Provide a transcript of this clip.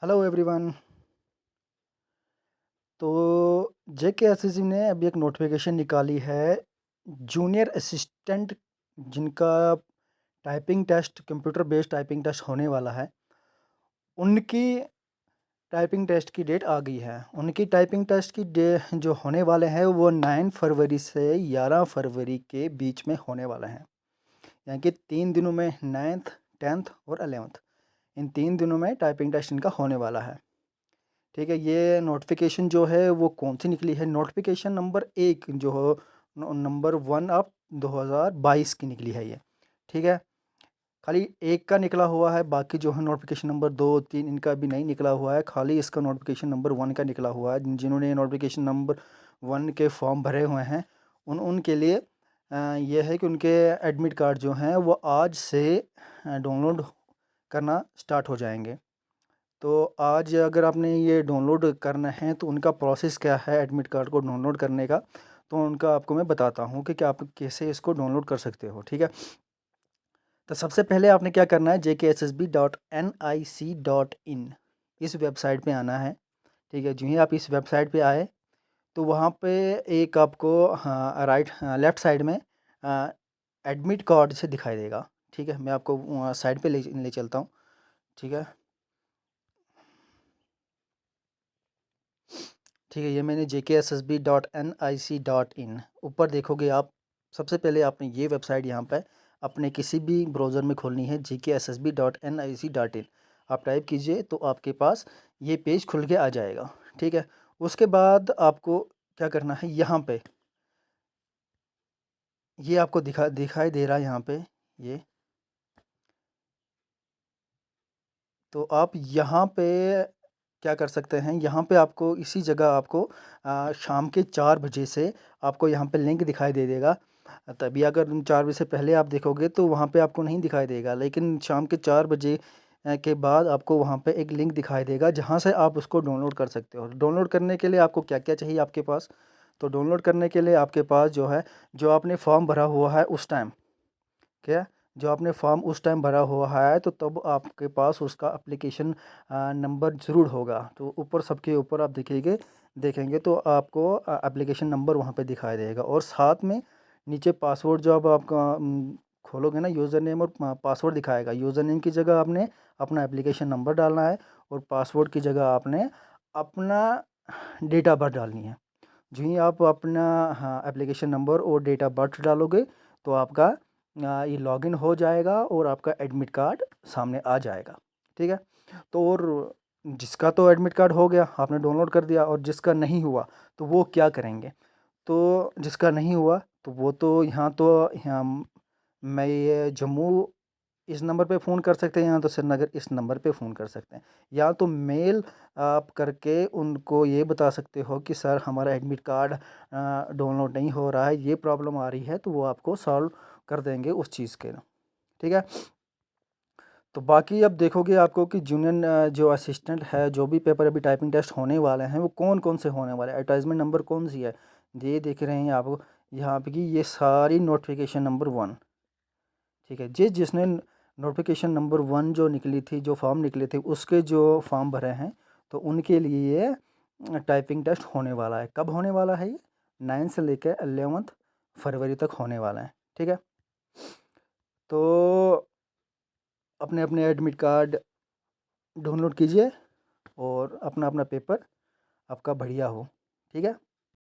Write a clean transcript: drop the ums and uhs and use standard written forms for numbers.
Hello everyone. तो जेकेएसएससी ने अभी एक नोटिफिकेशन निकाली है जूनियर असिस्टेंट, जिनका typing test, computer based typing test होने वाला है। उनकी टाइपिंग टेस्ट की डेट आ गई है। उनकी टाइपिंग टेस्ट की डे जो होने वाले हैं वो 9 फरवरी से 11 फरवरी के बीच में होने वाला है। यानी कि 3 दिनों में, 9th, 10th और 11th, इन 3 दिनों में टाइपिंग टेस्ट इनका होने वाला है। ठीक है, ये नोटिफिकेशन जो है वो कौन सी निकली है? नोटिफिकेशन नंबर 1 जो हो, नंबर 1 ऑफ 2022 की निकली है ये। ठीक है, खाली एक का निकला हुआ है, बाकी जो है नोटिफिकेशन नंबर 2, 3 इनका भी नहीं निकला हुआ है। खाली इसका नोटिफिकेशन नंबर 1 का निकला हुआ है। जिन्होंने नोटिफिकेशन नंबर 1 के फॉर्म भरे हुए हैं उनके लिए ये है कि उनके एडमिट कार्ड जो हैं वो आज से डाउनलोड करना स्टार्ट हो जाएंगे। तो आज अगर आपने ये डाउनलोड करना है तो उनका प्रोसेस क्या है एडमिट कार्ड को डाउनलोड करने का, तो उनका आपको मैं बताता हूँ कि आप कैसे इसको डाउनलोड कर सकते हो। ठीक है, तो सबसे पहले आपने क्या करना है, jksb.nic.in इस वेबसाइट पे आना है। ठीक है, जो ही आप इस वेबसाइट पे आए तो वहाँ पे एक आपको, हाँ, लेफ़्ट साइड में एडमिट कार्ड से दिखाई देगा। ठीक है, मैं आपको साइड पे ले ले चलता हूँ। ठीक है, ठीक है, ये मैंने jksb.nic.in ऊपर देखोगे आप। सबसे पहले आपने ये वेबसाइट यहाँ पे अपने किसी भी ब्राउज़र में खोलनी है, jksb.nic.in। आप टाइप कीजिए तो आपके पास ये पेज खुल के आ जाएगा। ठीक है, उसके बाद आपको क्या करना है, यहाँ पे ये आपको दिखाई दे रहा है यहाँ पे ये। तो आप यहाँ पे क्या कर सकते हैं, यहाँ पे आपको इसी जगह आपको शाम के 4 बजे से आपको यहाँ पे लिंक दिखाई दे देगा। तभी अगर 4 बजे से पहले आप देखोगे तो वहाँ पे आपको नहीं दिखाई देगा, लेकिन शाम के 4 बजे के बाद आपको वहाँ पे एक लिंक दिखाई देगा जहाँ से आप उसको डाउनलोड कर सकते हो। डाउनलोड करने के लिए आपको क्या क्या चाहिए आपके पास? तो डाउनलोड करने के लिए आपके पास जो है, जो आपने फॉर्म भरा हुआ है उस टाइम, क्या, जो आपने फॉर्म उस टाइम भरा हुआ है तो तब आपके पास उसका एप्लीकेशन नंबर ज़रूर होगा। तो ऊपर, सबके ऊपर आप देखेंगे तो आपको एप्लीकेशन नंबर वहाँ पे दिखाई देगा। और साथ में नीचे पासवर्ड जो अब आपका खोलोगे ना, यूज़र नेम और पासवर्ड दिखाएगा। यूज़र नेम की जगह आपने अपना एप्लीकेशन नंबर डालना है और पासवर्ड की जगह आपने अपना डेट ऑफ बर्थ डालनी है। जो ही आप अपना, हाँ, एप्लीकेशन नंबर और डेट ऑफ बर्थ डालोगे तो आपका ये लॉगिन हो जाएगा और आपका एडमिट कार्ड सामने आ जाएगा। ठीक है, तो और जिसका तो एडमिट कार्ड हो गया, आपने डाउनलोड कर दिया, और जिसका नहीं हुआ तो वो क्या करेंगे? तो जिसका नहीं हुआ तो वो तो यहाँ मैं ये जम्मू इस नंबर पे फ़ोन कर सकते हैं, या तो श्रीनगर इस नंबर पे फ़ोन कर सकते हैं, या तो मेल आप करके उनको ये बता सकते हो कि सर हमारा एडमिट कार्ड डाउनलोड नहीं हो रहा है, ये प्रॉब्लम आ रही है, तो वो आपको सॉल्व कर देंगे उस चीज़ के। ठीक है, तो बाकी अब देखोगे आपको कि जूनियर जो असिस्टेंट है, जो भी पेपर अभी टाइपिंग टेस्ट होने वाले हैं वो कौन कौन से होने वाले हैं, एडवर्टाइजमेंट नंबर कौन सी है, ये देख रहे हैं आप यहाँ पे कि ये सारी नोटिफिकेशन नंबर 1। ठीक है, जिसने नोटिफिकेशन नंबर 1 जो निकली थी, जो फॉर्म निकले थे उसके जो फॉर्म भरे हैं, तो उनके लिए ये टाइपिंग टेस्ट होने वाला है। कब होने वाला है ये? 9 से लेकर 11 फरवरी तक होने वाला है। ठीक है, तो अपने अपने एडमिट कार्ड डाउनलोड कीजिए और अपना अपना पेपर आपका बढ़िया हो। ठीक है।